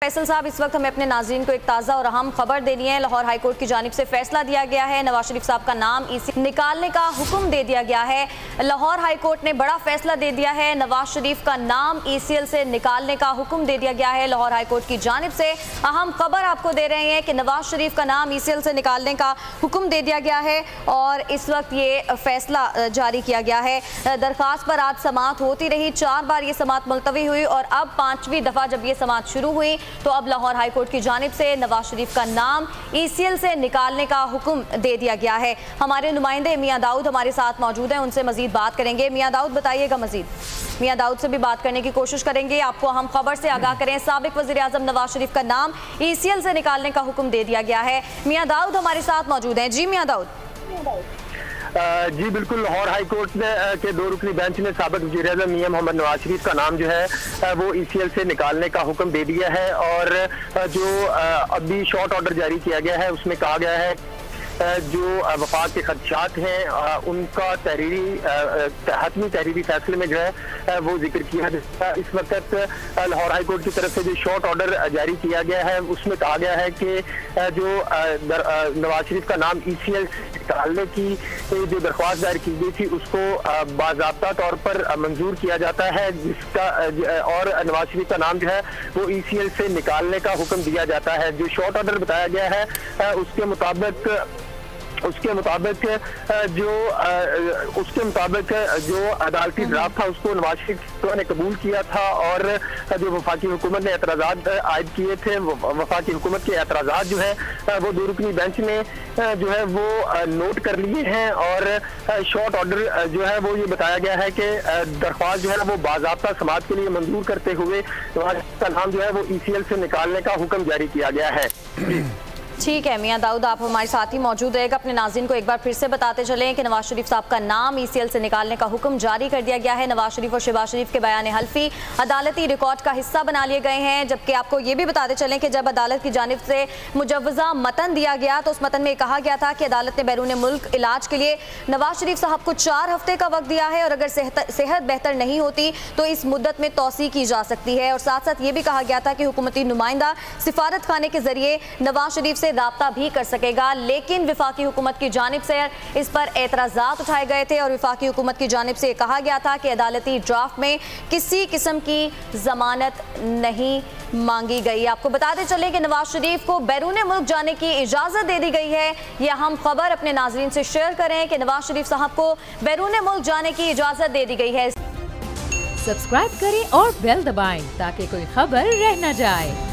फैसल साहब, इस वक्त हमें अपने नाज़रीन को एक ताज़ा और अहम खबर देनी है। लाहौर हाई कोर्ट की जानिब से फैसला दिया गया है। नवाज शरीफ साहब का नाम ईसीएल निकालने का हुक्म दे दिया गया है। लाहौर हाई कोर्ट ने बड़ा फैसला दे दिया है। नवाज शरीफ का नाम ईसीएल से निकालने का हुक्म दे दिया गया है। लाहौर हाई कोर्ट की जानिब से अहम खबर आपको दे रहे हैं कि नवाज शरीफ का नाम ईसीएल से निकालने का हुक्म दे दिया गया है और इस वक्त ये फैसला जारी किया गया है। दरख्वास्त पर आज समाअत होती रही, 4 बार ये समाअत मुलतवी हुई और अब 5वीं दफ़ा जब ये समाअत शुरू हुई तो अब लाहौर हाई कोर्ट की जानिब से नवाज शरीफ का नाम ईसीएल से निकालने का हुक्म दे दिया गया है। हमारे नुमाइंदे मियां दाऊद हमारे साथ मौजूद हैं, उनसे मजीद बात करेंगे। मियां दाऊद बताइएगा मजीद। मियां दाऊद से भी बात करने की कोशिश करेंगे, आपको हम खबर से आगाह करें। साबिक वज़ीर आज़म नवाज शरीफ का नाम ईसीएल से निकालने का हुक्म दे दिया गया है। मियां दाऊद हमारे साथ मौजूद हैं। जी मियां दाऊद। जी बिल्कुल, लाहौर हाई कोर्ट के 2 रुकनी बेंच ने साबिक वज़ीर आज़म मियां मोहम्मद नवाज शरीफ का नाम जो है वो ईसीएल से निकालने का हुक्म दे दिया है और जो अभी शॉर्ट ऑर्डर जारी किया गया है उसमें कहा गया है जो वफात के खदशात हैं उनका हतमी तहरीरी फैसले में जो है वो जिक्र किया जाता है। इस वक्त लाहौर हाई कोर्ट की तरफ से जो शॉर्ट ऑर्डर जारी किया गया है उसमें कहा गया है कि जो नवाज शरीफ का नाम ईसीएल निकालने की जो दरख्वास्त दायर की गई थी उसको बाज़ाब्ता तौर पर मंजूर किया जाता है, जिसका और नवाज शरीफ का नाम जो है वो ईसीएल से निकालने का हुक्म दिया जाता है। जो शॉर्ट ऑर्डर बताया गया है उसके मुताबिक जो अदालती ड्राफ्ट था उसको नवाज शरीफ ने कबूल किया था और जो वफाकी हुकूमत ने एतराज़ात आयद किए थे, वफाकी हुकूमत के एतराज़ात जो है वो 2 रुकनी बेंच ने जो है वो नोट कर लिए हैं और शॉर्ट ऑर्डर जो है वो ये बताया गया है कि दरख्वास्त जो है वो बाज़ाब्ता समाअत के लिए मंजूर करते हुए नवाज शरीफ का नाम जो है वो ईसीएल से निकालने का हुक्म जारी किया गया है। ठीक है मियां दाऊद, आप हमारे साथ ही मौजूद रहेगा। अपने नाज़रीन को एक बार फिर से बताते चलें कि नवाज शरीफ साहब का नाम ईसीएल से निकालने का हुक्म जारी कर दिया गया है। नवाज शरीफ और शहबाज शरीफ के बयान हल्फी अदालती रिकॉर्ड का हिस्सा बना लिए गए हैं, जबकि आपको ये भी बताते चलें कि जब अदालत की जानिब से मुजव्वज़ा मतन दिया गया तो उस मतन में कहा गया था कि अदालत ने बैरून मुल्क इलाज के लिए नवाज शरीफ साहब को 4 हफ्ते का वक्त दिया है और अगर सेहत बेहतर नहीं होती तो इस मुद्दत में तौसी की जा सकती है। और साथ साथ ये भी कहा गया था कि हुकूमती नुमाइंदा सिफारत खाने के जरिए नवाज शरीफ से राब्ता भी कर सकेगा, लेकिन विफाकी हुकूमत की जानिब से इस पर एतराज़ात उठाए गए थे और विफाकी हुकूमत की जानिब से कहा गया था कि अदालती ड्राफ्ट में किसी किस्म की जमानत नहीं मांगी गई। आपको बताते चले कि नवाज शरीफ को बैरून मुल्क जाने की इजाजत दे दी गई है। यह अहम खबर अपने नाजरीन से शेयर करें कि नवाज शरीफ साहब को बैरून मुल्क जाने की इजाजत दे दी गई है। सब्सक्राइब करें और बेल दबाएं ताकि कोई खबर रह न जाए।